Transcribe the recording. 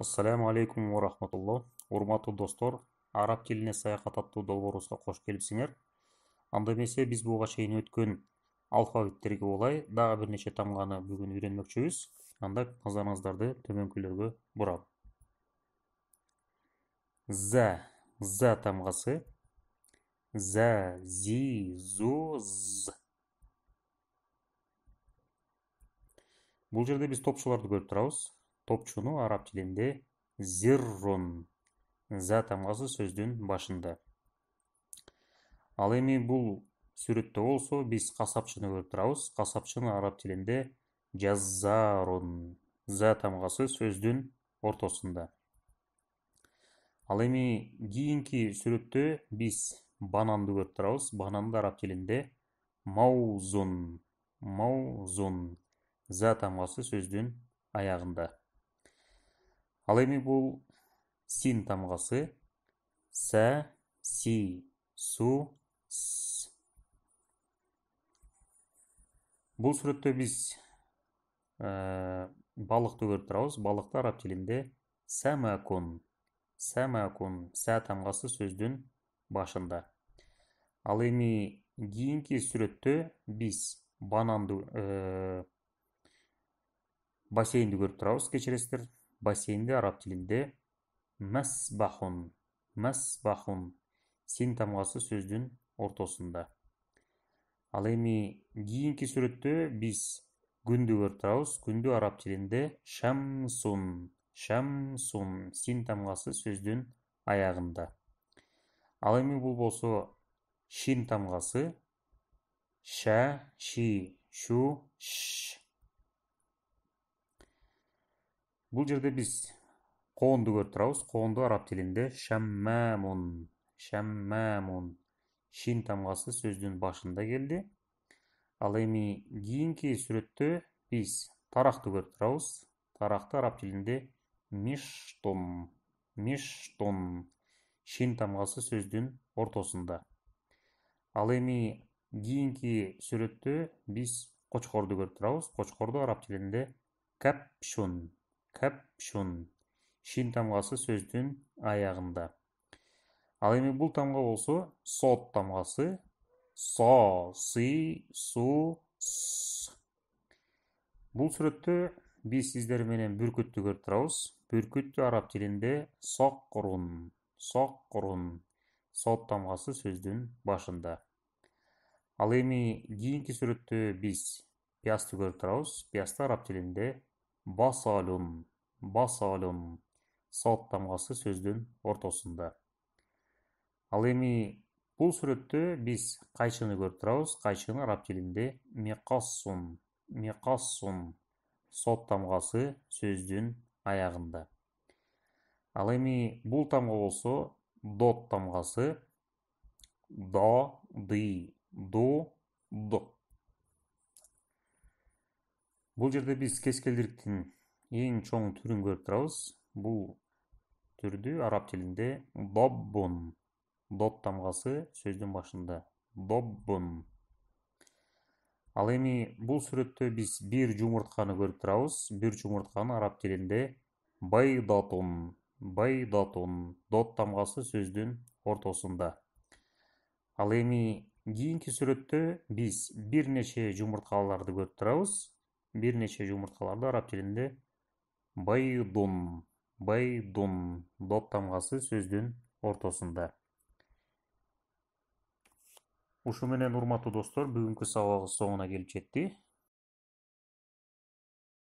Ассаламу алейкум ва рахматуллах. Урматтуу достор, араб тилине саякат аттуу долбоорубузга кош келипсиңер. Анда эмесе биз буга чейин өткөн алфавиттерге улай дагы бир нече тамганы бүгүн үйрөнмөкчүбүз. Анда назарыңыздарды төмөнкүлөргө бурам. За тамгасы. За, зи, зу, з. Бул жерде биз топчуларды көрүп турабыз. Топчуну араб тилинде зиррун. За тамгасы сөздүн башында. Ал эми бул сүрөттө болсо биз касапчыны көрүп турабыз. Касапчыны араб тилинде жаззарун. За тамгасы сөздүн ортосунда. Ал эми кийинки сүрөттө биз бананды көрүп турабыз. Бананды араб тилинде маузун. Маузун. За тамгасы сөздүн аягында. Ал эми бул син тамгасы. Са, си, су, с. Бул сүрөттө биз балыкты көрүп турабыз. Балыкты араб тилинде самакун. Самакун. Са тамгасы сөздүн башында. Ал эми кийинки сүрөттө биз бананды бассейнди көрүп турабыз. Кечиресиздер. Бассейнди араб тилинде масбахун. Масбахун. Син тамгасы сөздүн ортосунда. Ал эми кийинки сүрөттө биз күндү көрүп турабыз. Күндү араб тилинде шамсун. Шамсун. Син тамгасы сөздүн аягында. Ал эми бул болсо шин тамгасы. Ша, ши, шу, ш. Бул жерде биз коонду көрүп турабыз. Коонду араб тилинде шаммамун. Шаммамун. Шин тамгасы сөздүн башында келди. Ал эми кийинки сүрөттө биз таракты көрүп турабыз. Таракты араб тилинде миштун. Миштун. Шин тамгасы сөздүн ортосунда. Ал эми кийинки сүрөттө биз кочкорду көрүп турабыз. Кочкорду араб тилинде капшун. Капшун. Шин тамгасы сөздүн аягында. Ал эми бул тамга болсо сот тамгасы. Со, си, су, с. Бул сүрөттө биз сиздер менен бүркүттү көрүп турабыз. Бүркүттү араб тилинде сокрун. Сокрун. Сот тамгасы сөздүн башында. Ал эми кийинки сүрөттө биз пиязды көрүп турабыз. Пиязды араб тилинде басалун. Басалун. Сот тамгасы сөздүн ортосунда. Ал эми бул сүрөттө биз кайчыны көрүп турабыз. Кайчыны араб тилинде микассун. Микассун. Сот тамгасы сөздүн аягында. Ал эми бул тамга болсо дот тамгасы. До, ды, ду, д. Бул жерде биз кескелдиктин эң чоң түрүн көрүп турабыз. Бул түрдү араб тилинде доббун. Дот тамгасы сөздүн башында. Доббун. Ал эми бул сүрөттө биз бир жумуртканы көрүп турабыз. Бир жумуртканы араб тилинде байдатун. Байдатун. Дот тамгасы сөздүн ортосунда. Ал эми кийинки сүрөттө биз бир нече жумурткаларды көрүп турабыз. Бир нече жумурткаларды араб тилинде байдун. Байдун. Дот тамгасы сөздүн ортосунда. Ушу менен урматтуу достор, бүгүнкү сабагыбыз соңуна келип жетти.